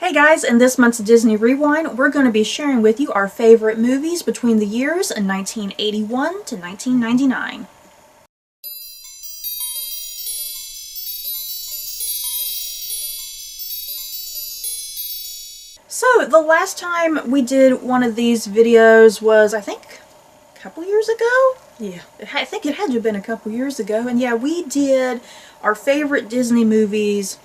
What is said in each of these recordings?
Hey guys, in this month's Disney Rewind, we're going to be sharing with you our favorite movies between the years 1981 to 1999. So, the last time we did one of these videos was, I think, a couple years ago? Yeah, I think it had to have been a couple years ago. And yeah, we did our favorite Disney movies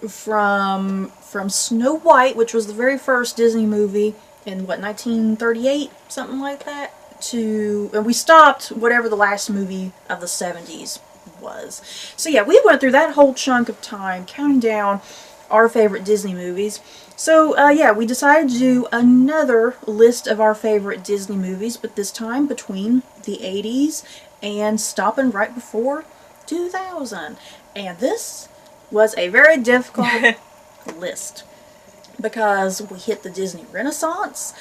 from Snow White, which was the very first Disney movie in, what, 1938? Something like that? And we stopped whatever the last movie of the 70s was. So yeah, we went through that whole chunk of time counting down our favorite Disney movies. So yeah, we decided to do another list of our favorite Disney movies, but this time between the 80s and stopping right before 2000. And this was a very difficult list because we hit the Disney Renaissance,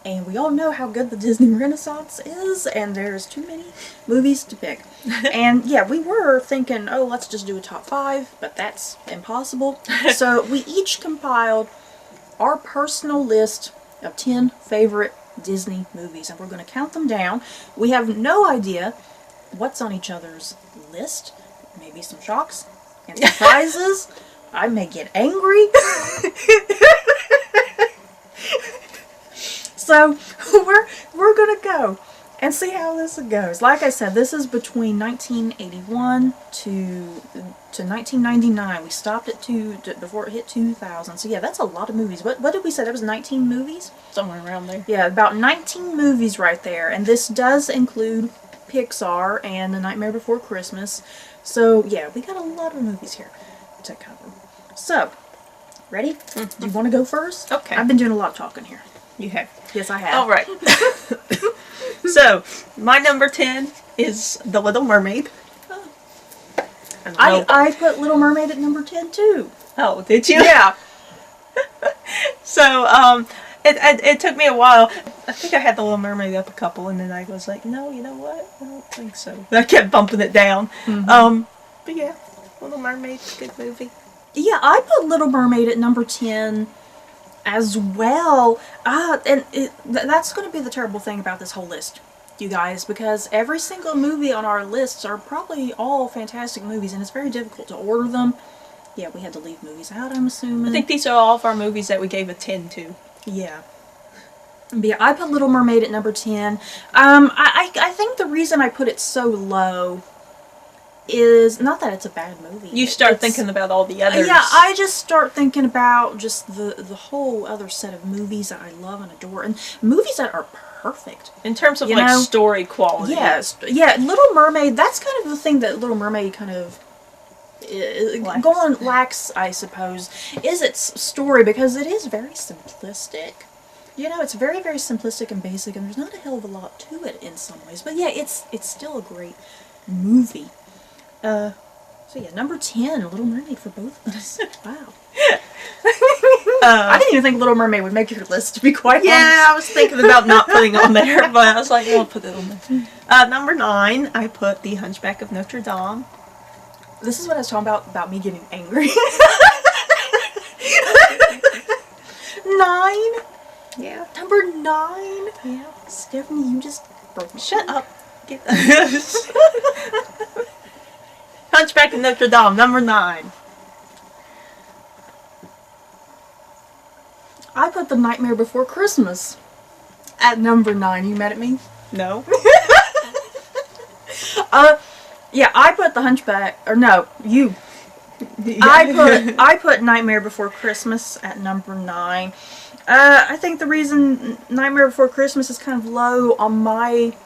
and we all know how good the Disney Renaissance is, and there's too many movies to pick. And yeah, we were thinking, oh, let's just do a top 5, but that's impossible. So we each compiled our personal list of 10 favorite Disney movies, and we're going to count them down. We have no idea what's on each other's list. Maybe some shocks and surprises. I may get angry. So we're gonna go and see how this goes. Like I said, this is between 1981 to 1999. We stopped at before it hit 2000. So yeah, that's a lot of movies. What did we say? That was 19 movies? Somewhere around there. Yeah, about 19 movies right there. And this does include Pixar and The Nightmare Before Christmas. So yeah, we got a lot of movies here to cover. So, ready? Mm-hmm. Do you want to go first? Okay. I've been doing a lot of talking here. You have. Yes, I have. All right. So, my number 10 is The Little Mermaid. Oh. I put Little Mermaid at number 10 too. Oh, did you? Yeah. So, it took me a while. I think I had The Little Mermaid up a couple, and then I was like, no, you know what? I don't think so. I kept bumping it down. Mm-hmm. But yeah, Little Mermaid's a good movie. Yeah, I put Little Mermaid at number 10 as well. And that's going to be the terrible thing about this whole list, you guys, because every single movie on our lists are probably all fantastic movies, and it's very difficult to order them. Yeah, we had to leave movies out, I'm assuming. I think these are all of our movies that we gave a 10 to. Yeah. But yeah, I put Little Mermaid at number 10. I think the reason I put it so low is not that it's a bad movie. You start thinking about all the others. Yeah, I just start thinking about just the whole other set of movies that I love and adore, and movies that are perfect in terms of like story quality. Yes, yeah. Little Mermaid. That's kind of the thing that Little Mermaid kind of lacks, I suppose, is its story, because it is very simplistic. You know, it's very, very simplistic and basic, and there's not a hell of a lot to it in some ways. But yeah, it's still a great movie. So yeah, number 10, Little Mermaid for both of us. Wow. I didn't even think Little Mermaid would make your list, to be quite honest. Yeah, I was thinking about not putting it on there, but I was like, I'll put it on there. Number 9, I put The Hunchback of Notre Dame. This is what I was talking about me getting angry. 9? Yeah. Number 9? Yeah. Stephanie, you just broke me. Shut up. Get Hunchback of Notre Dame, number 9. I put The Nightmare Before Christmas at number 9. You mad at me? No. Yeah, I put The Hunchback, or no, you. Yeah. I put Nightmare Before Christmas at number 9. I think the reason Nightmare Before Christmas is kind of low on my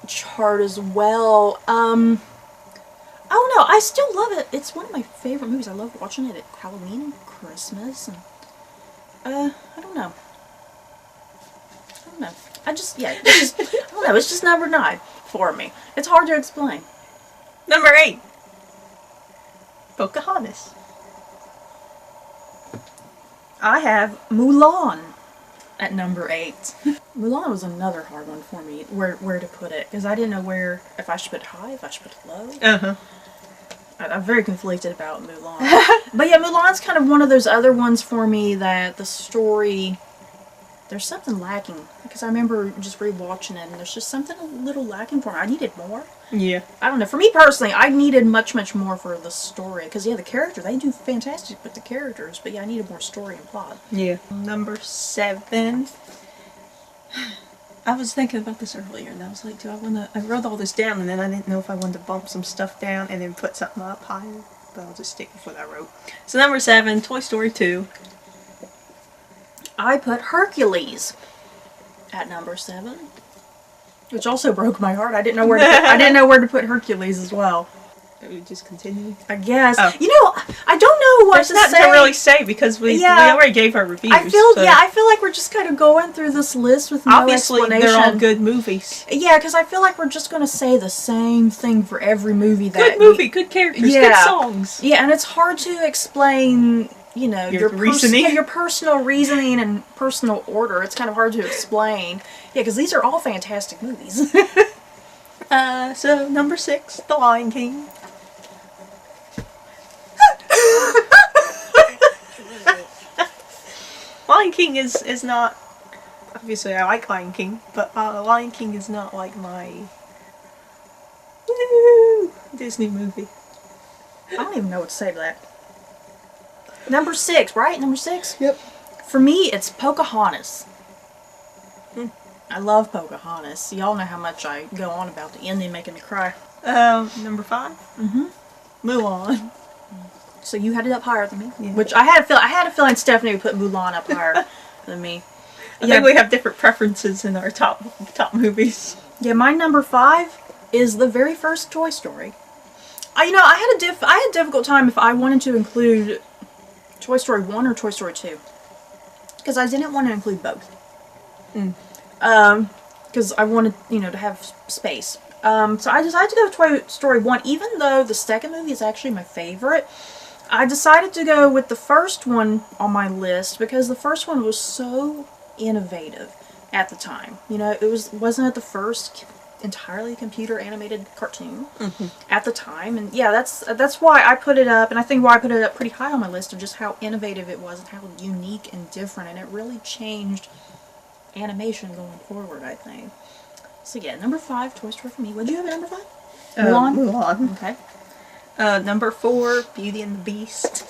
chart as well. I don't know. I still love it. It's one of my favorite movies. I love watching it at Halloween and Christmas. And, I don't know. I don't know. It's just number 9 for me. It's hard to explain. Number 8. Pocahontas. I have Mulan at number 8. Mulan was another hard one for me, where to put it, because I didn't know if I should put high, if I should put low. I'm very conflicted about Mulan. But yeah, Mulan's kind of one of those other ones for me that the story, there's something lacking. Because I remember just rewatching it and there's just something a little lacking for me. I needed more. Yeah. I don't know. For me personally, I needed much, much more for the story. Because yeah, the characters, they do fantastic with the characters. But yeah, I needed more story and plot. Yeah. Number 7. I was thinking about this earlier, and I was like, do I want to... I wrote all this down, and then I didn't know if I wanted to bump some stuff down and then put something up higher. But I'll just stick with what I wrote. So number 7, Toy Story 2. I put Hercules at number 7. Which also broke my heart. I didn't know where to put, I didn't know where to put Hercules as well. We just continue. I guess. Oh. You know, I don't know what There's to nothing say. to really say because we already gave our reviews. I feel like we're just kind of going through this list with no obviously explanation. they're all good movies. Yeah, because I feel like we're just going to say the same thing for every movie that Good movie, good characters, good songs. Yeah, and it's hard to explain, you know, your reasoning. your personal reasoning and personal order. It's kind of hard to explain. Yeah, because these are all fantastic movies. So number 6, The Lion King. Lion King is not, obviously I like Lion King, but Lion King is not like my Disney movie. I don't even know what to say to that. Number 6, right? Number 6? Yep. For me, it's Pocahontas. I love Pocahontas. Y'all know how much I go on about the ending making me cry. Number 5? Mulan. So you had it up higher than me, Yeah. which I had a feeling Stephanie would put Mulan up higher than me. I think we have different preferences in our top movies. Yeah, my number 5 is the very first Toy Story. I had a difficult time if I wanted to include Toy Story 1 or Toy Story 2. Because I didn't want to include both. Because I wanted, to have space. So I decided to go with Toy Story 1, even though the second movie is actually my favorite. I decided to go with the first one on my list because the first one was so innovative at the time. Wasn't it the first entirely computer animated cartoon at the time? And yeah, that's why I put it up, and I think why I put it up pretty high on my list of just how innovative it was and how unique and different, and it really changed animation going forward, I think. So yeah, number 5, Toy Story for me. What did you have at number 5? Mulan? Mulan. Okay. Number 4, Beauty and the Beast.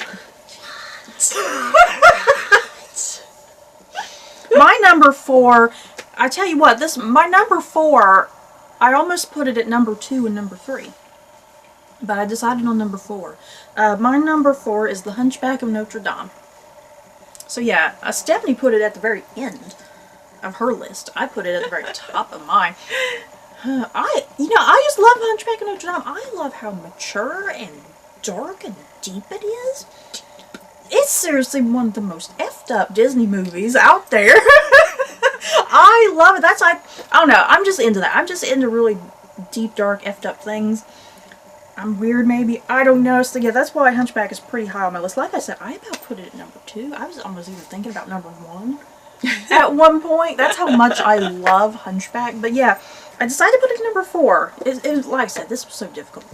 My number 4, I tell you what, my number 4, I almost put it at number 2 and number 3. But I decided on number 4. My number 4 is The Hunchback of Notre Dame. So yeah, Stephanie put it at the very end of her list. I put it at the very top of mine. I just love Hunchback of Notre Dame. I love how mature and dark and deep it is. It's seriously one of the most effed up Disney movies out there. I love it. I don't know. I'm just into that. I'm just into really deep, dark, effed up things. I'm weird, maybe. I don't know. So yeah, that's why Hunchback is pretty high on my list. Like I said, I about put it at number 2. I was almost even thinking about number 1 at one point. That's how much I love Hunchback. But yeah, I decided to put it at number 4. Like I said, this was so difficult.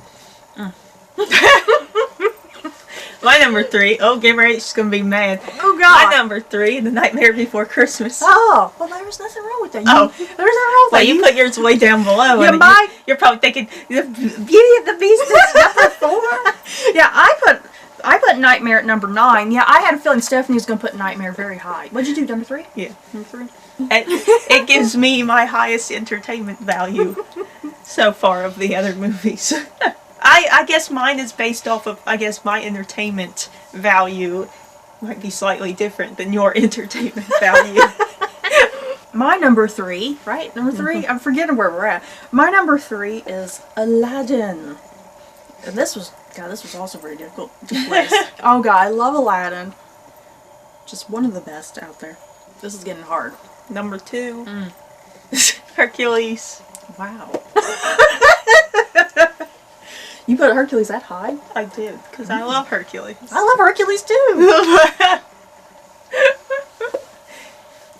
My number 3. Oh, Gamer H's gonna be mad. Oh God. My number 3, The Nightmare Before Christmas. Oh, well, there was nothing wrong with that. There's nothing wrong with Well, that. you put yours way down below. Yeah, and you're probably thinking, the Beauty and the Beast is number 4. Yeah, I put Nightmare at number 9. Yeah, I had a feeling Stephanie was going to put Nightmare very high. What'd you do, number 3? Yeah. Number 3? It gives me my highest entertainment value so far of the other movies. I guess mine is based off of, my entertainment value might be slightly different than your entertainment value. My number 3, right? Number 3? I'm forgetting where we're at. My number 3 is Aladdin. And this was also very difficult to place. Oh God, I love Aladdin. Just one of the best out there. This is getting hard. Number 2, Hercules. Wow. You put Hercules that high? I did, because I love Hercules. I love Hercules too.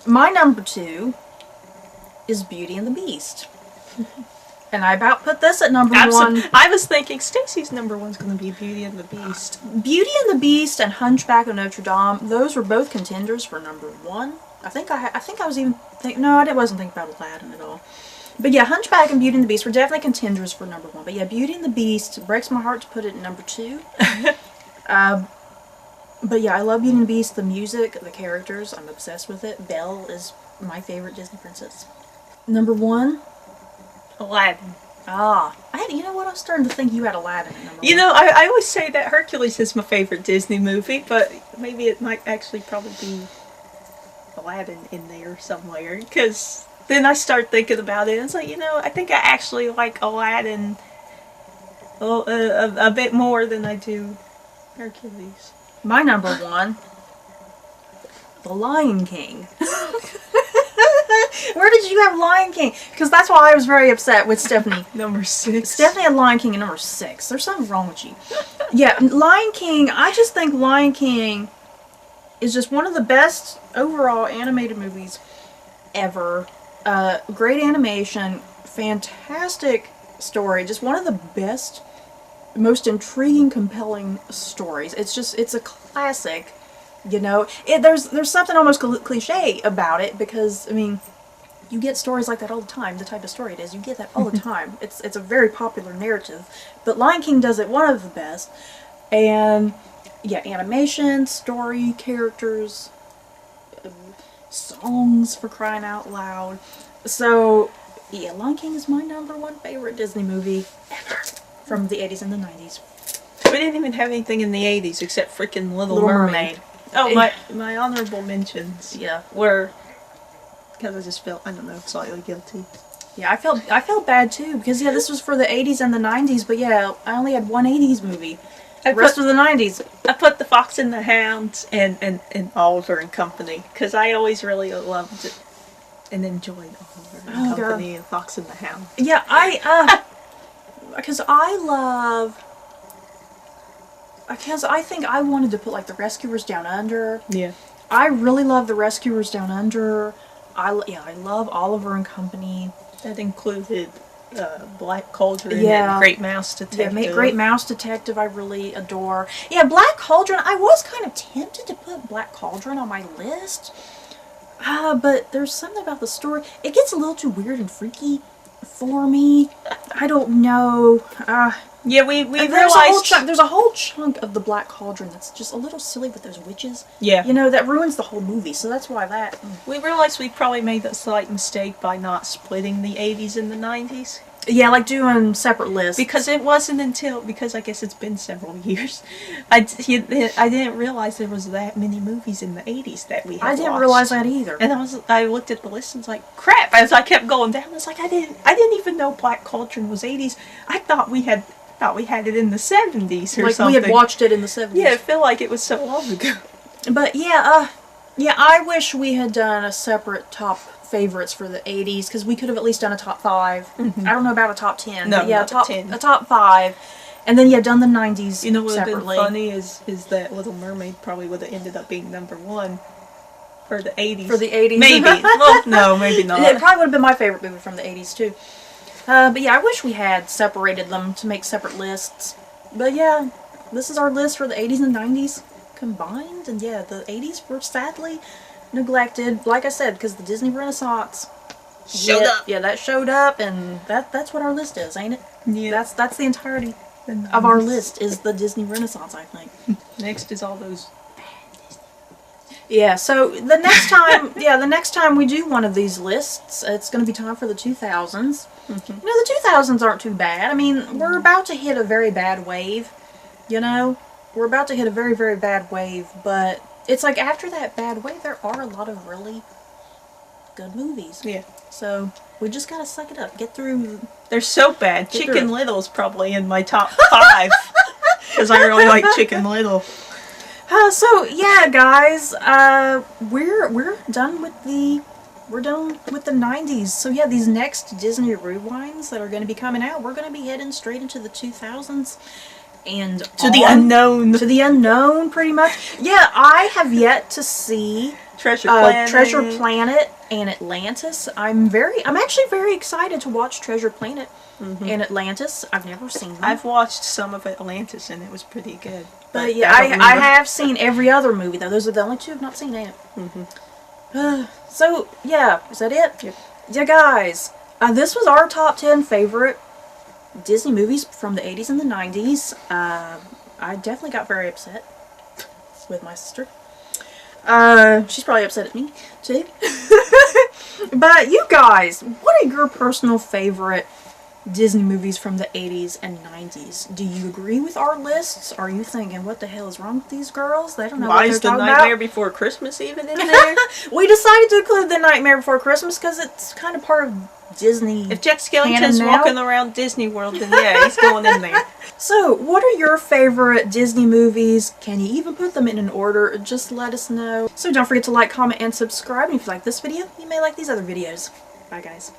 My number 2 is Beauty and the Beast. And I about put this at number one. I was thinking Stacey's number one's going to be Beauty and the Beast. Beauty and the Beast and Hunchback of Notre Dame, those were both contenders for number one. I think I was even thinking, no, I wasn't thinking about Aladdin at all. But yeah, Hunchback and Beauty and the Beast were definitely contenders for number one. But yeah, Beauty and the Beast, it breaks my heart to put it at number two. But yeah, I love Beauty and the Beast, the music, the characters, I'm obsessed with it. Belle is my favorite Disney princess. Number one? Aladdin. You know what? I was starting to think you had Aladdin at number one. You know, I always say that Hercules is my favorite Disney movie, but maybe it might actually probably be Aladdin in there somewhere, because then I start thinking about it, and it's like, you know, I think I actually like Aladdin a bit more than I do Hercules. My number one, The Lion King. Where did you have Lion King? Because that's why I was very upset with Stephanie. Number 6. Stephanie had Lion King at number 6. There's something wrong with you. Yeah, Lion King, I just think Lion King is just one of the best overall animated movies ever. Great animation, fantastic story, just one of the best, most intriguing, compelling stories. It's a classic, you know. There's something almost cliche about it, because, I mean, you get stories like that all the time. The type of story it is, you get that all the time. It's a very popular narrative, but Lion King does it one of the best. And yeah, animation, story, characters, songs, for crying out loud. So yeah, Lion King is my number one favorite Disney movie ever, from the 80s and the 90s. We didn't even have anything in the 80s except freaking Little Mermaid. Oh, my honorable mentions, Yeah. were, because I just felt, I don't know, slightly guilty. Yeah, I felt bad too, because yeah, this was for the 80s and the 90s, but yeah, I only had one 80s movie. The rest of the 90s. I put The Fox and the Hound and Oliver and Company, because I always really loved it and enjoyed Oliver and Company and Fox and the Hound. Yeah, because I think I wanted to put like The Rescuers Down Under. Yeah. I really love The Rescuers Down Under. I love Oliver and Company. That included Black Cauldron and Great Mouse Detective. Yeah, Great Mouse Detective I really adore. Yeah, Black Cauldron, I was kind of tempted to put Black Cauldron on my list. But there's something about the story. It gets a little too weird and freaky for me. I don't know. Yeah, we realized there's a whole chunk of the Black Cauldron that's just a little silly with those witches. Yeah. You know, that ruins the whole movie, so that's why that... We realized we probably made a slight mistake by not splitting the 80s and the 90s. Yeah, like doing separate lists. Because it wasn't until, because I guess it's been several years, I didn't realize there was that many movies in the 80s that we had I didn't watched. realize that either. And I looked at the list and was like, crap, as I kept going down, I was like, I didn't even know Black Cauldron was 80s. I thought we had it in the 70s or like something. We had watched it in the 70s. Yeah, it felt like it was so long ago. But yeah, I wish we had done a separate top favorites for the 80s, because we could have at least done a top 5. I don't know about a top 10. No, but yeah, not 10. A top 5. And then done the 90s You know what would have been separately. funny is that Little Mermaid probably would have ended up being number 1 for the 80s. For the 80s. Maybe. Well, no, maybe not. It probably would have been my favorite movie from the 80s too. But yeah, I wish we had separated them to make separate lists. But yeah, this is our list for the 80s and 90s combined. And yeah, the 80s were sadly neglected, like I said, because the Disney Renaissance showed up. Yeah, that showed up, and that's what our list is, ain't it? Yeah. That's the entirety of our list, is the Disney Renaissance, I think. Next is all those. Yeah, so the next time we do one of these lists, it's going to be time for the 2000s. You know, the 2000s aren't too bad. I mean, we're about to hit a very bad wave, you know? We're about to hit a very, very bad wave, but it's like after that bad wave, there are a lot of really good movies. Yeah. So we just gotta suck it up. Get through. They're so bad. Chicken Little's probably in my top 5. Because I really like Chicken Little. So yeah, guys, we're done with the 90s. So yeah, these next Disney rewinds that are going to be coming out, we're going to be heading straight into the 2000s and to the unknown. To the unknown, pretty much. Yeah, I have yet to see Treasure Planet and Atlantis. I'm actually very excited to watch Treasure Planet and Atlantis. I've never seen them. I've watched some of Atlantis and it was pretty good. But yeah, I have seen every other movie though. Those are the only two I've not seen yet. So yeah, is that it? Yep. Yeah, guys. This was our top 10 favorite Disney movies from the 80s and the 90s. I definitely got very upset with my sister. She's probably upset at me, too. But you guys, what are your personal favorite Disney movies from the 80s and 90s? Do you agree with our lists? Are you thinking, what the hell is wrong with these girls? They don't know what they're talking about. Why is the Nightmare Before Christmas even in there? We decided to include the Nightmare Before Christmas because it's kind of part of Disney. If Jack Skellington's walking around Disney World, then yeah, he's going in there. So, what are your favorite Disney movies? Can you even put them in an order? Just let us know. So don't forget to like, comment, and subscribe. And if you like this video, you may like these other videos. Bye, guys.